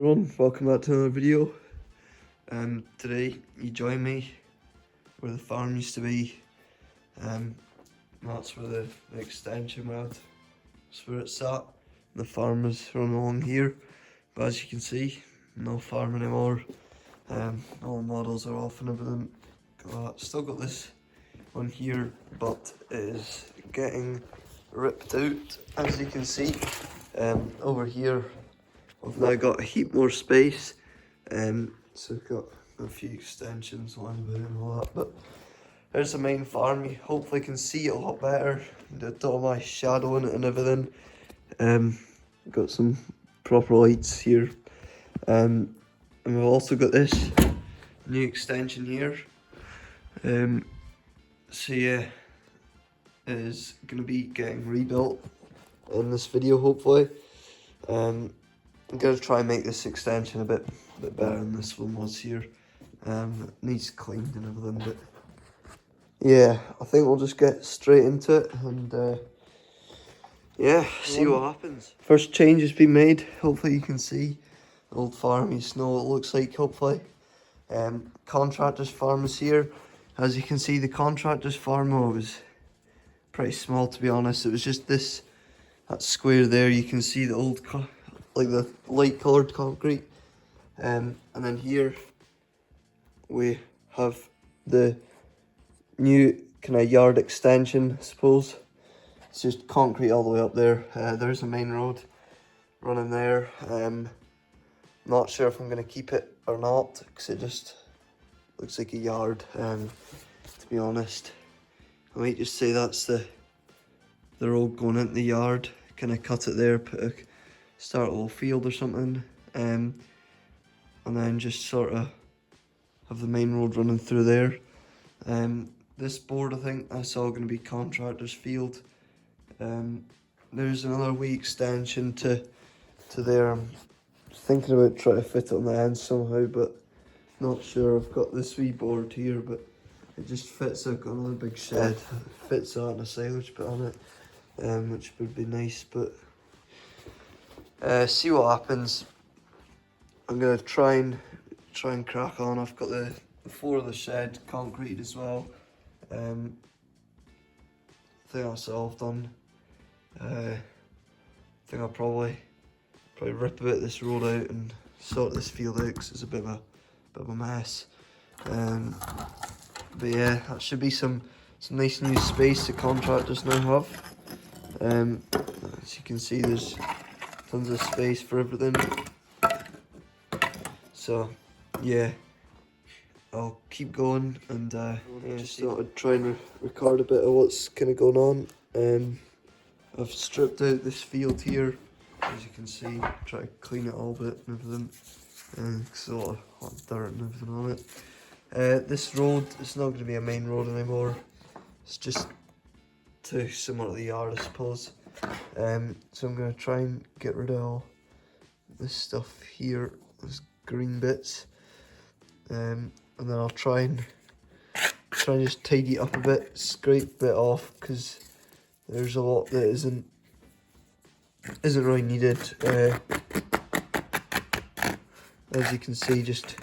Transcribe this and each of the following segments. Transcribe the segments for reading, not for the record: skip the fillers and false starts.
Everyone, welcome back to another video. Today you join me where the farm used to be. That's where the extension went. That's where it's at. The farm is run along here, but as you can see, no farm anymore. All the models are off and everything. Still got this one here, but it is getting ripped out, as you can see. Over here I've now got a heap more space, so I've got a few extensions lying about and all that, but there's the main farm. You hopefully can see it a lot better. Did all my shadowing and everything. Got some proper lights here, and we've also got this new extension here. So yeah, it is going to be getting rebuilt in this video hopefully. I'm going to try and make this extension a bit better than this one was here. It needs cleaned and everything, but yeah, I think we'll just get straight into it and yeah, see what happens. First change has been made. Hopefully you can see the old farm. You know what it looks like, hopefully. Contractor's farm is here. As you can see, the contractor's farm was pretty small, to be honest. It was just that square there. You can see the old like the light coloured concrete, and then here we have the new kind of yard extension, I suppose. It's just concrete all the way up there. There's the main road running there. Not sure if I'm going to keep it or not, because it just looks like a yard, to be honest. I might just say that's the road going into the yard, kind of cut it there, start a little field or something, and then just sort of have the main road running through there. This board, I think that's all going to be contractor's field. There's another wee extension to there. I'm thinking about trying to fit it on the end somehow, but not sure. I've got this wee board here, but it just fits. I've got another big shed, fits that and a silage put on it, which would be nice, but see what happens. I'm gonna try and crack on. I've got the floor of the shed concreted as well. I think that's all I've done. I think I'll probably rip a bit of this road out and sort this field out because it's a bit of a mess. But yeah, that should be some nice new space the contractors now have. As you can see, there's tons of space for everything. So yeah, I'll keep going and just thought I'd try and record a bit of what's kind of going on. I've stripped out this field here, as you can see, try to clean it all a bit and everything, because a lot of dirt and everything on it. This road is not going to be a main road anymore. It's just too similar to the yard, I suppose. So I'm going to try and get rid of all this stuff here, these green bits, and then I'll try and just tidy it up a bit, scrape a bit off, because there's a lot that isn't really needed. As you can see, just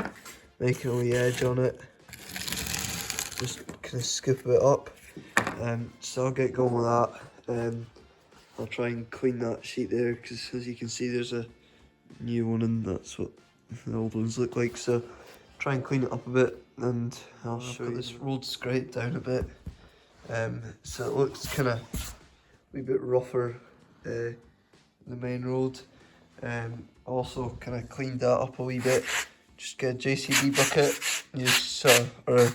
making a wee edge on it, just kind of scoop it up. So I'll get going with that. I'll try and clean that sheet there, because as you can see there's a new one and that's what the old ones look like. So try and clean it up a bit, and I'll show you. This road scraped down a bit, so it looks kind of a wee bit rougher, the main road. Also kind of cleaned that up a wee bit. Just get a JCB bucket, you just or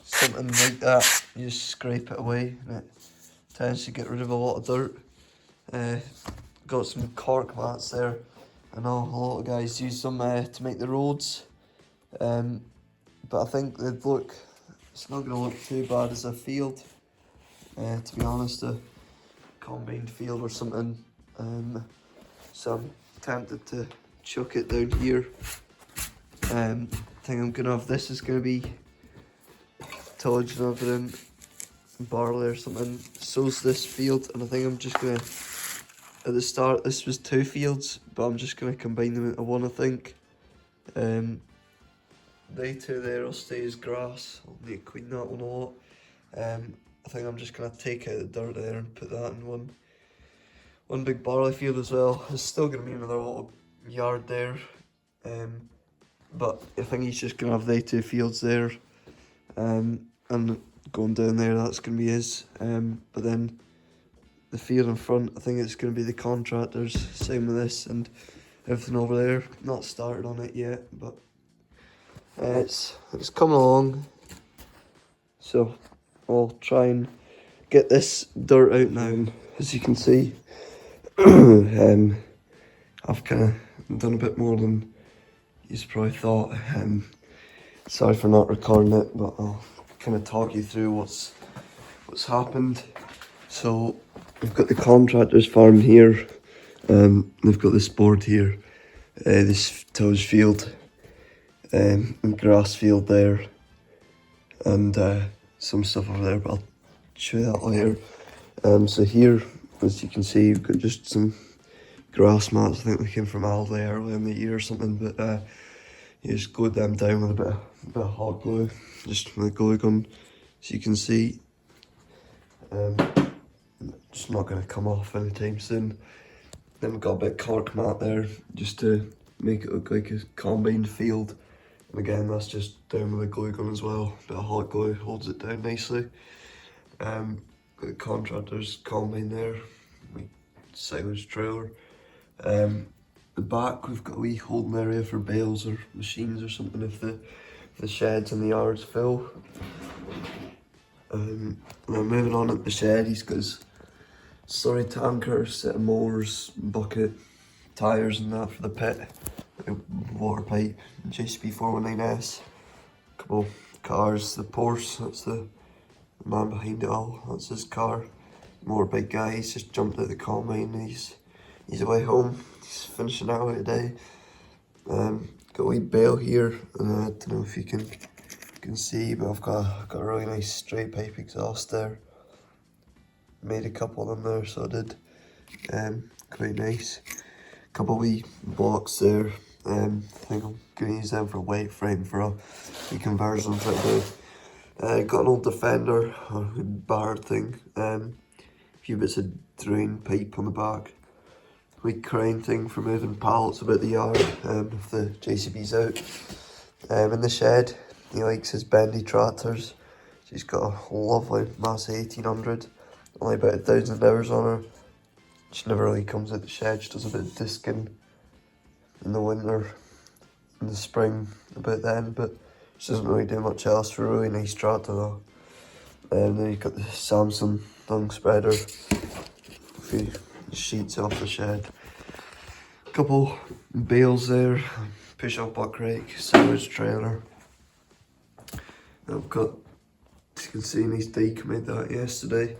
something like that, you just scrape it away, and it tends to get rid of a lot of dirt. Got some cork mats there. I know a lot of guys use them to make the roads, but I think it's not going to look too bad as a field, to be honest, a combined field or something. So I'm tempted to chuck it down here. I think I'm going to have this is going to be tillage and everything, barley or something. So's this field, and I think I'm just going to at the start this was 2 fields, but I'm just going to combine them into one, I think. They 2 there will stay as grass. I'll need to clean that one a lot. I think I'm just going to take out the dirt there and put that in one big barley field as well. There's still going to be another little yard there, but I think he's just going to have they 2 fields there, and going down there that's going to be his, but then the field in front, I think it's going to be the contractors, same with this, and everything over there. Not started on it yet, but it's coming along, so I'll try and get this dirt out now. As you can see, I've kind of done a bit more than you probably thought. Sorry for not recording it, but I'll kind of talk you through what's happened. So we've got the contractor's farm here. They've got this board here, this tillage field, and grass field there, and some stuff over there, but I'll show you that later. So here, as you can see, we've got just some grass mats. I think they came from Aldi earlier in the year or something, but you just glue them down with a bit of hot glue, just with a glue gun, so you can see. Just not going to come off anytime soon. Then we've got a bit of cork mat there, just to make it look like a combined field. And again, that's just down with a glue gun as well. A bit of hot glue holds it down nicely. Got the contractor's combine there, silage trailer. The back, we've got a wee holding area for bales or machines or something if the sheds and the yards fill. Now moving on at the shed, he's got his slurry tanker, set of mowers, bucket, tyres and that for the pit, a water pipe, JCB 419S, a couple cars, the Porsche, that's the man behind it all, that's his car. More big guy, he's just jumped out the combine, he's away home, he's finishing out today. Got a wee bale here, and I don't know if you can see, but I've got a really nice straight pipe exhaust there. Made a couple of them there, so I did. Quite nice. Couple wee blocks there. I think I'm gonna use them for weight frame for a wee conversion type of. Got an old Defender or Bard thing. A few bits of drain pipe on the back. Wee crane thing for moving pallets about the yard if the JCB's out. In the shed, he likes his bendy tractors. She's got a lovely Massey 1800. Only about 1,000 hours on her. She never really comes out the shed. She does a bit of disking in the winter, in the spring, about then, but she doesn't really do much else for a really nice tractor though. And then you've got the Samson dung spreader, a few sheets off the shed, a couple bales there, push up buck rake, silage trailer. I've got, as you can see, nice dike, made that yesterday.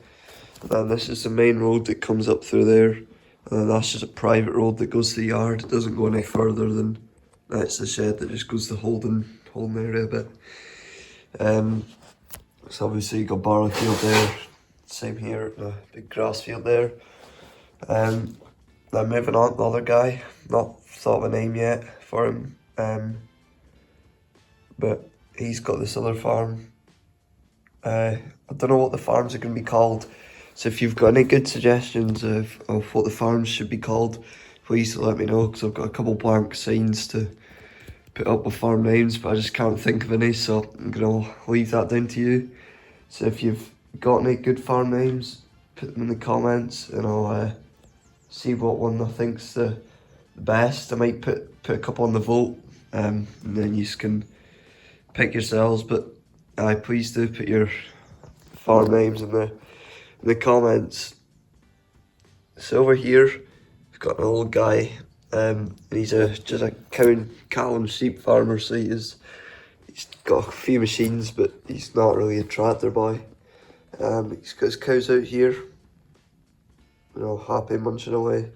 And this is the main road that comes up through there, and then that's just a private road that goes to the yard. It doesn't go any further than that's the shed that just goes to holding area a bit. So obviously you got barley field there, same here, a big grass field there. Then moving on, the other guy, not thought of a name yet for him, but he's got this other farm. I don't know what the farms are going to be called. So if you've got any good suggestions of what the farms should be called, please let me know, because I've got a couple blank signs to put up with farm names, but I just can't think of any, so I'm going to leave that down to you. So if you've got any good farm names, put them in the comments, and I'll see what one I think's the best. I might put a couple on the vote, and then you can pick yourselves, but please do put your farm names in the comments. So over here, we've got an old guy, and he's just a cow and sheep farmer, so he's got a few machines, but he's not really a tractor boy. He's got his cows out here, happy munching away.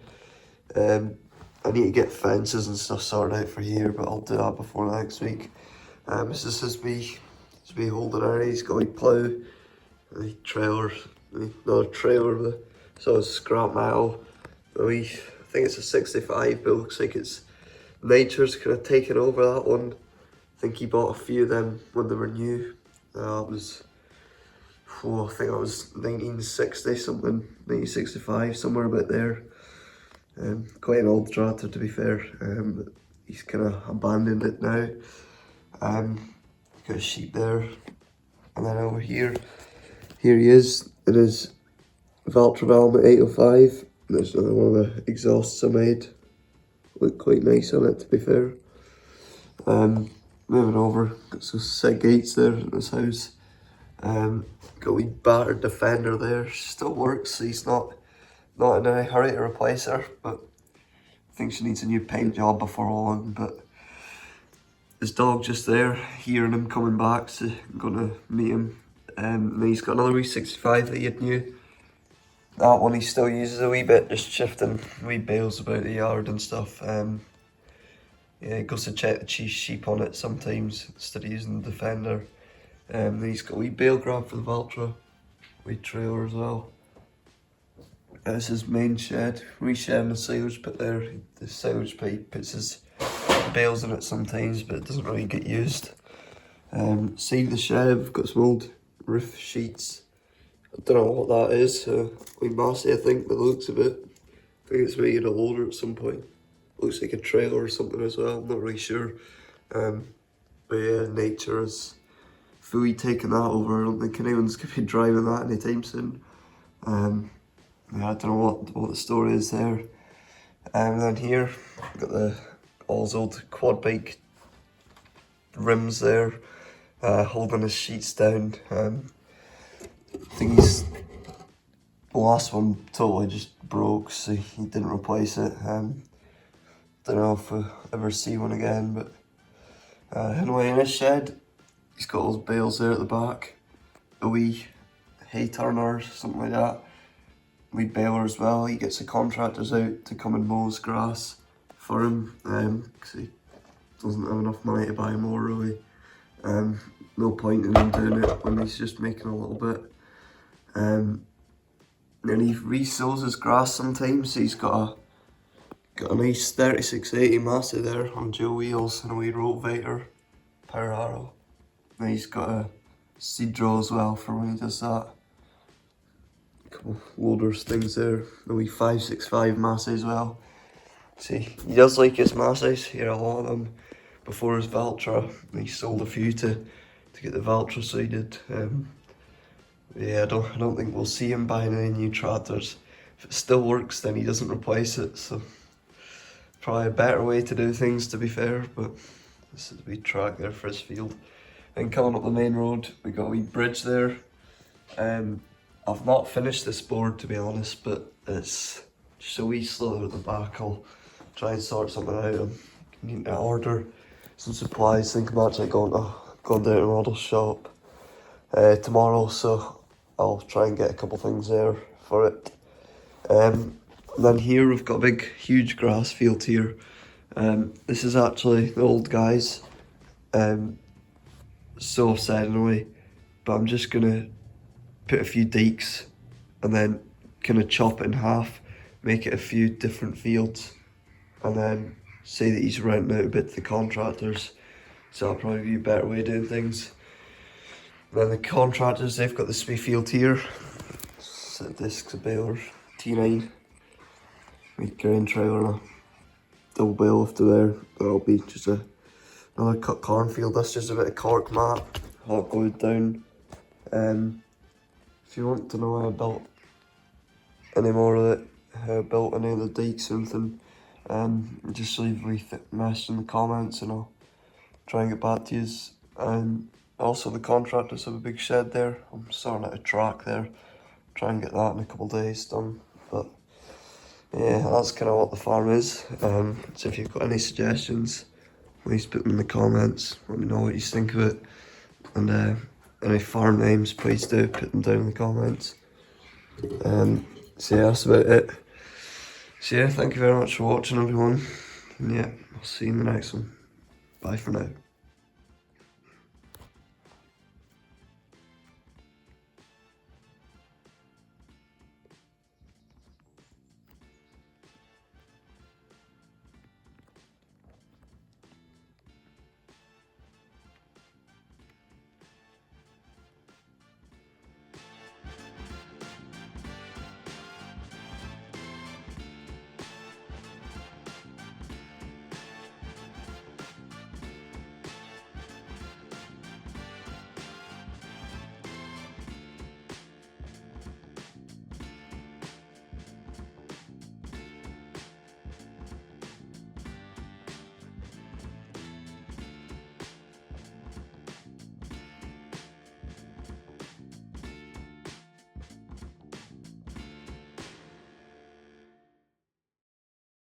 I need to get fences and stuff sorted out for here, but I'll do that before next week. This is his wee holding area. He's got a plough, a trailer, another trailer, so it's scrap metal, I think it's a 65, but it looks like it's Nature's kind of taken over that one. I think he bought a few of them when they were new. It was, I think that was 1960 something, 1965, somewhere about there. Quite an old tractor to be fair, but he's kind of abandoned it now. Got a sheep there, and then over here he is. It is Valtra Velvet 805. There's another one of the exhausts I made. Look quite nice on it to be fair. Moving over, got some set gates there in this house. Got a wee battered Defender there. Still works. He's not in a hurry to replace her, but I think she needs a new paint job before long. But his dog just there, hearing him coming back, so I'm gonna meet him. And he's got another wee 65 that he had new. That one he still uses a wee bit, just shifting wee bales about the yard and stuff. Yeah, he goes to check the cheese sheep on it sometimes instead of using the Defender. Then he's got a wee bale grab for the Valtra, wee trailer as well. That's his main shed. Wee shed and the silage pit there. The silage pit, he puts his bales in it sometimes, but it doesn't really get used. Side of the shed, we've got some old roof sheets. I don't know what that is. Wee Massey, I think, by the looks of it. I think it's making a loader at some point. Looks like a trailer or something as well, I'm not really sure. But yeah, Nature has fully taken that over. I don't think anyone's going to be driving that anytime soon. Yeah, I don't know what the story is there. And then here, got the All's old quad bike rims there, holding his sheets down. I think the last one totally just broke, so he didn't replace it. Don't know if we'll ever see one again, but anyway, in his shed, he's got those bales there at the back, a wee hay turner, something like that, wee baler as well. He gets the contractors out to come and mow his grass for him, because he doesn't have enough money to buy more really. No point in him doing it when he's just making a little bit. Then he resows his grass sometimes, so he's got a nice 3680 Massey there on dual wheels and a wee Rotvator power harrow. Then he's got a seed drill as well for when he does that. A couple loaders things there, the wee 565 Massey as well. See, he does like his Masseys, he had a lot of them before his Valtra. He sold a few to get the Valtra sided. Yeah, I don't think we'll see him buying any new tractors. If it still works, then he doesn't replace it, so probably a better way to do things to be fair, but this is a wee track there for his field. And coming up the main road, we got a wee bridge there. I've not finished this board to be honest, but it's just a wee slither at the back. I'll try and sort something out. I'm needing to order some supplies. I think I'm actually going down to the model shop tomorrow, so I'll try and get a couple things there for it. Then here we've got a big, huge grass field here. This is actually the old guys. So I've said in a way, but I'm just gonna put a few dikes and then kind of chop it in half, make it a few different fields, and then say that he's renting out a bit to the contractors. So that'll probably be a better way of doing things. Then the contractors, they've got this wee field here. Set discs, a baler, T9. Wee grain trailer and a double bale lifter there. That'll be just another cut cornfield. That's just a bit of cork mat, hot glued down. If you want to know how I built any more of it, how I built any of the dikes or anything, just leave a wee message in the comments and I'll try and get back to you. And also the contractors have a big shed there. I'm sorting out a track there. Try and get that in a couple of days done. But yeah, that's kind of what the farm is. So if you've got any suggestions, please put them in the comments. Let me know what you think of it. And any farm names, please do put them down in the comments. So yeah, that's about it. So yeah, thank you very much for watching everyone. And yeah, I'll see you in the next one. Bye for now.